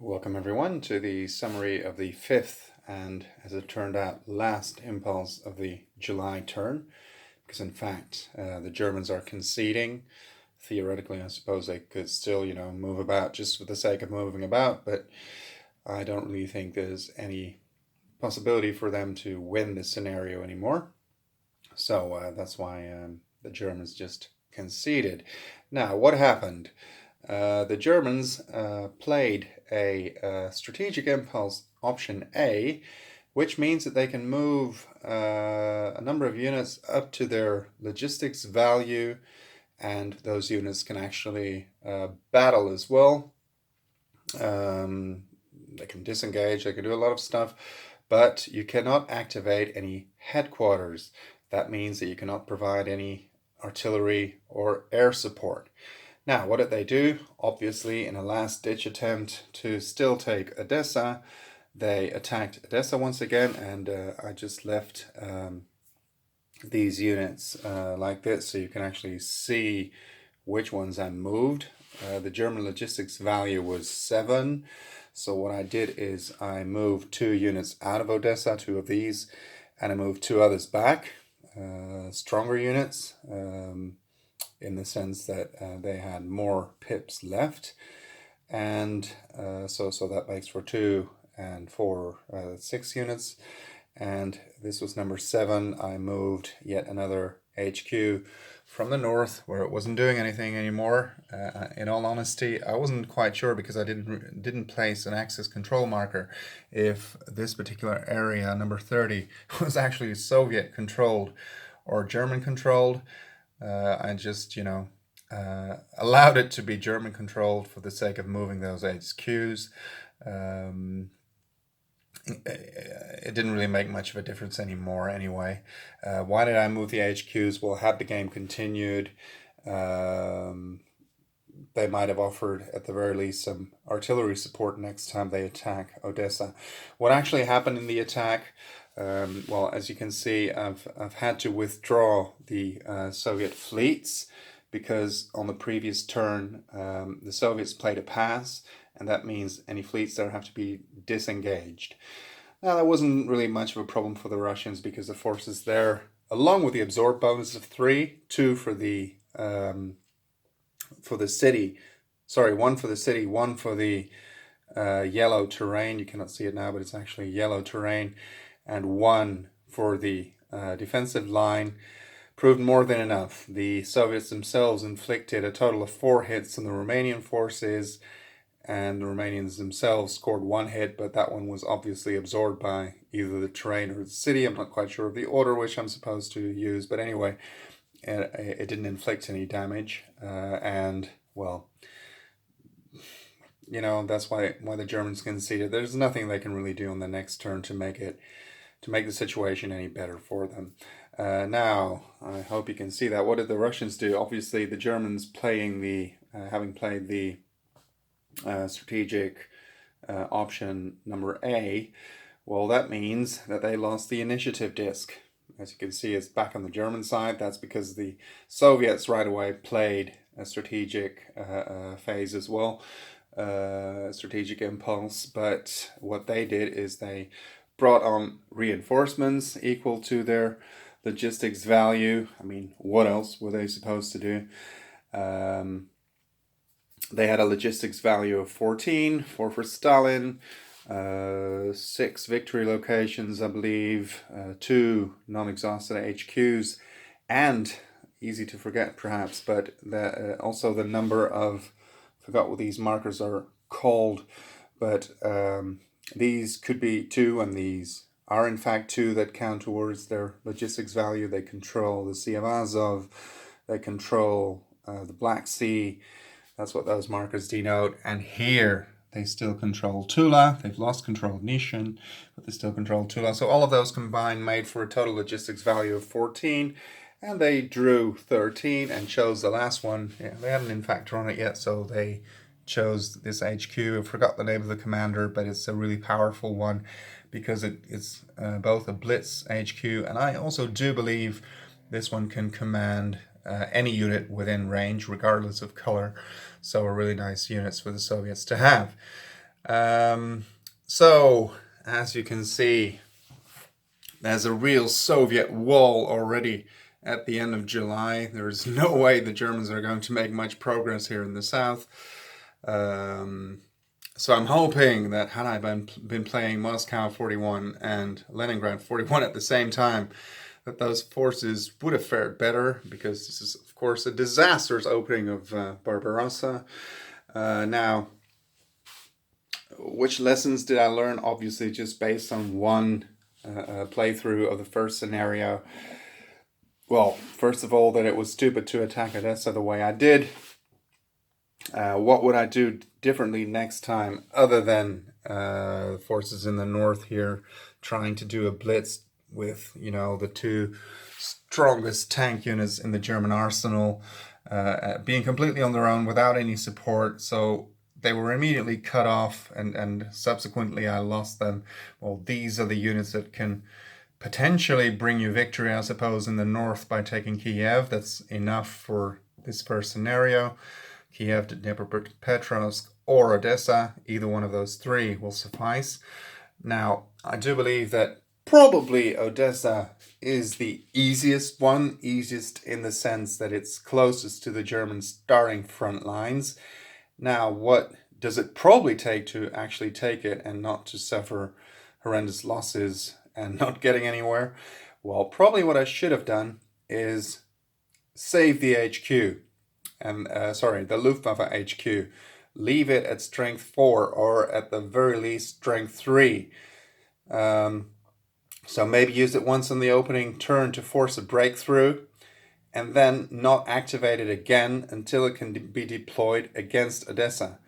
Welcome everyone to the summary of the fifth and, as it turned out, last impulse of the July turn, because in fact the Germans are conceding. Theoretically, I suppose they could still, move about just for the sake of moving about, but I don't really think there's any possibility for them to win this scenario anymore. So that's why the Germans just conceded. Now, what happened? The Germans played a strategic impulse option A, which means that they can move a number of units up to their logistics value, and those units can actually battle as well. They can disengage, they can do a lot of stuff, but you cannot activate any headquarters. That means that you cannot provide any artillery or air support. Now, what did they do? Obviously, in a last-ditch attempt to still take Odessa, they attacked Odessa once again, and I just left these units like this so you can actually see which ones I moved. The German logistics value was 7, so what I did is I moved 2 units out of Odessa, 2 of these, and I moved 2 others back, stronger units, in the sense that they had more pips left, and so that makes for 2 and 4, 6 units. And this was number 7. I moved yet another HQ from the north where it wasn't doing anything anymore. In all honesty, I wasn't quite sure, because I didn't place an axis control marker, if this particular area, number 30, was actually Soviet controlled or German controlled. I just, allowed it to be German controlled for the sake of moving those HQs. It didn't really make much of a difference anymore anyway. Why did I move the HQs? Well, had the game continued, they might have offered at the very least some artillery support next time they attack Odessa. What actually happened in the attack? Well, as you can see, I've had to withdraw the Soviet fleets, because on the previous turn the Soviets played a pass, and that means any fleets there have to be disengaged. Now, that wasn't really much of a problem for the Russians, because the forces there, along with the absorb bonus of 3, 2 for the city, sorry, 1 for the city, 1 for the yellow terrain, you cannot see it now, but it's actually yellow terrain, and 1 for the defensive line, proved more than enough. The Soviets themselves inflicted a total of 4 hits on the Romanian forces, and the Romanians themselves scored 1 hit, but that one was obviously absorbed by either the terrain or the city. I'm not quite sure of the order which I'm supposed to use, but anyway, it didn't inflict any damage, and, well, that's why the Germans conceded. There's nothing they can really do on the next turn to make the situation any better for them. Now, I hope you can see that. What did the Russians do? Obviously, the Germans having played the strategic option number A, well, that means that they lost the initiative disc. As you can see, it's back on the German side. That's because the Soviets right away played a strategic phase as well, strategic impulse. But what they did is they brought on reinforcements equal to their logistics value. I mean, what else were they supposed to do? They had a logistics value of 14, 4 for Stalin, 6 victory locations, I believe, 2 non-exhausted HQs, and, easy to forget perhaps, but also the number of, I forgot what these markers are called, but these could be 2, and these are in fact 2 that count towards their logistics value. They control the Sea of Azov, they control the Black Sea. That's what those markers denote. And here they still control Tula. They've lost control of Nishin, but they still control Tula. So all of those combined made for a total logistics value of 14. And they drew 13 and chose the last one. Yeah, they hadn't in fact drawn it yet, so they chose this HQ. I forgot the name of the commander, but it's a really powerful one, because it's both a Blitz HQ, and I also do believe this one can command any unit within range, regardless of color. So a really nice units for the Soviets to have. Um, so, as you can see, there's a real Soviet wall already at the end of July. There is no way the Germans are going to make much progress here in the south. So I'm hoping that had I been playing Moscow 41 and Leningrad 41 at the same time, that those forces would have fared better, because this is, of course, a disastrous opening of Barbarossa. Now, which lessons did I learn? Obviously, just based on one playthrough of the first scenario. Well, first of all, that it was stupid to attack Odessa the way I did. What would I do differently next time, other than forces in the north here trying to do a blitz with, the two strongest tank units in the German arsenal being completely on their own without any support. So they were immediately cut off, and subsequently I lost them. Well, these are the units that can potentially bring you victory, I suppose, in the north by taking Kiev. That's enough for this first scenario. Kiev, Dnipropetrovsk, or Odessa, either one of those three will suffice. Now, I do believe that probably Odessa is the easiest one, easiest in the sense that it's closest to the German starting front lines. Now, what does it probably take to actually take it and not to suffer horrendous losses and not getting anywhere? Well, probably what I should have done is save the HQ. And the Luftwaffe HQ. Leave it at strength 4, or at the very least strength 3. So maybe use it once on the opening turn to force a breakthrough, and then not activate it again until it can be deployed against Odessa.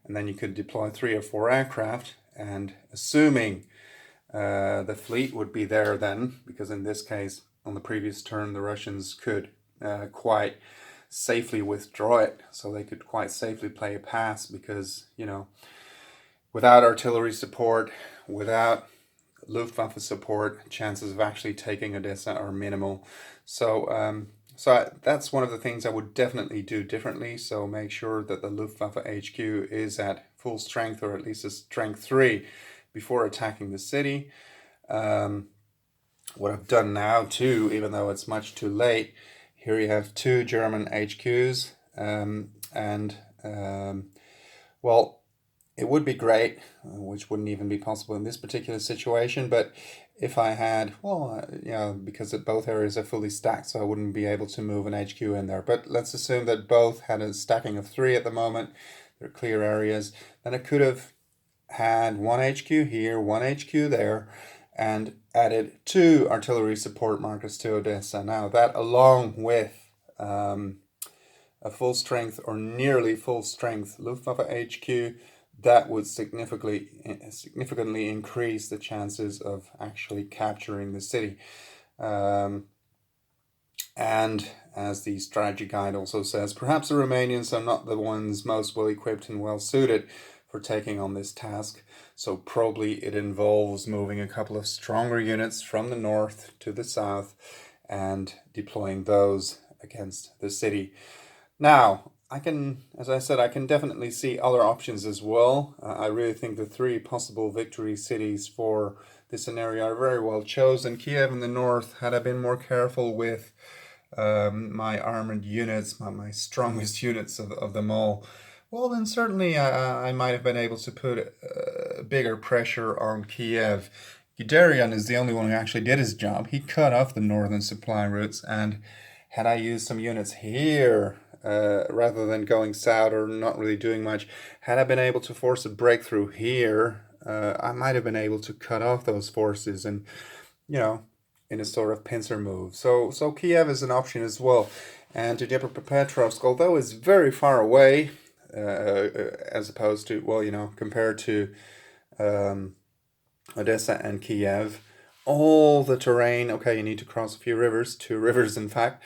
And then you could deploy 3 or 4 aircraft, and assuming the fleet would be there then, because in this case, on the previous turn, the Russians could quite safely withdraw it, so they could quite safely play a pass, because without artillery support, without Luftwaffe support, chances of actually taking Odessa are minimal. So that's one of the things I would definitely do differently. So make sure that the Luftwaffe HQ is at full strength, or at least a strength 3, before attacking the city. What I've done now too, even though it's much too late, here you have 2 German HQs, well, it would be great, which wouldn't even be possible in this particular situation, but if I had, because both areas are fully stacked, so I wouldn't be able to move an HQ in there. But let's assume that both had a stacking of 3 at the moment, they're clear areas, then I could have had 1 HQ here, 1 HQ there, and added 2 artillery support markers to Odessa. Now that, along with a full strength or nearly full strength Luftwaffe HQ, that would significantly increase the chances of actually capturing the city. And as the strategy guide also says, perhaps the Romanians are not the ones most well equipped and well suited for taking on this task. So probably it involves moving a couple of stronger units from the north to the south and deploying those against the city. Now, as I said, I can definitely see other options as well. I really think the 3 possible victory cities for this scenario are very well chosen. Kiev in the north, had I been more careful with my armored units, my strongest units of them all, well, then certainly I might have been able to put bigger pressure on Kiev. Guderian is the only one who actually did his job. He cut off the northern supply routes, and had I used some units here, rather than going south or not really doing much, had I been able to force a breakthrough here, I might have been able to cut off those forces, and in a sort of pincer move. So Kiev is an option as well. And to Dnipropetrovsk, although it's very far away, as opposed to, compared to Odessa and Kiev, all the terrain, okay, you need to cross a few rivers, 2 rivers in fact,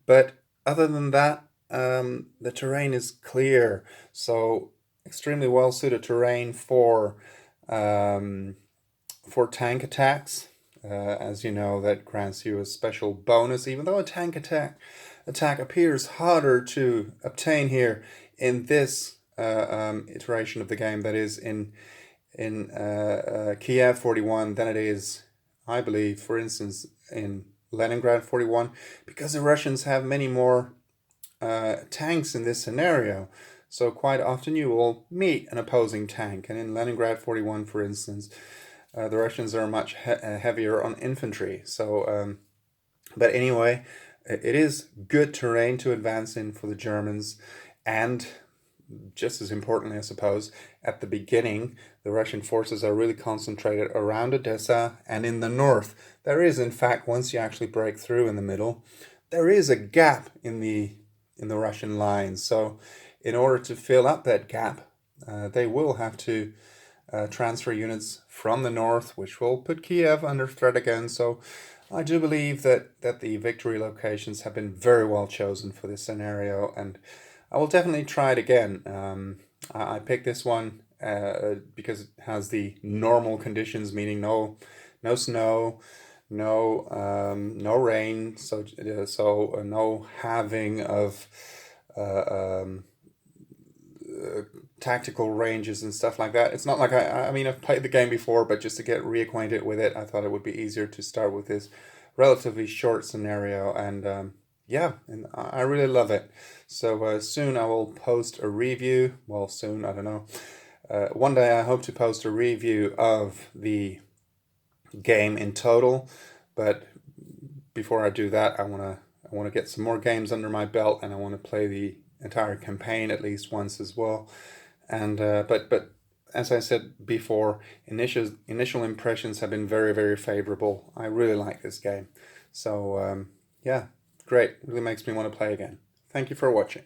but other than that, the terrain is clear, so extremely well suited terrain for tank attacks. As you know, that grants you a special bonus, even though a tank attack appears harder to obtain here in this iteration of the game that is in Kiev 41 than it is, I believe, for instance, in Leningrad 41, because the Russians have many more tanks in this scenario. So quite often you will meet an opposing tank, and in Leningrad 41, for instance, the Russians are much heavier on infantry. So, but anyway, it is good terrain to advance in for the Germans, and just as importantly, I suppose, at the beginning, the Russian forces are really concentrated around Odessa and in the north. There is, in fact, once you actually break through in the middle, there is a gap in the Russian lines. So, in order to fill up that gap, they will have to transfer units from the north, which will put Kiev under threat again. So, I do believe that the victory locations have been very well chosen for this scenario, and I will definitely try it again. I picked this one because it has the normal conditions, meaning no snow, no rain, so no halving of tactical ranges and stuff like that. It's not like I mean, I've played the game before, but just to get reacquainted with it, I thought it would be easier to start with this relatively short scenario, and yeah, and I really love it. So soon I will post a review. Well, soon, I don't know. One day I hope to post a review of the game in total, but before I do that, I wanna get some more games under my belt, and I want to play the entire campaign at least once as well. And but as I said before, initial impressions have been very, very favorable. I really like this game. So yeah, great. Really makes me want to play again. Thank you for watching.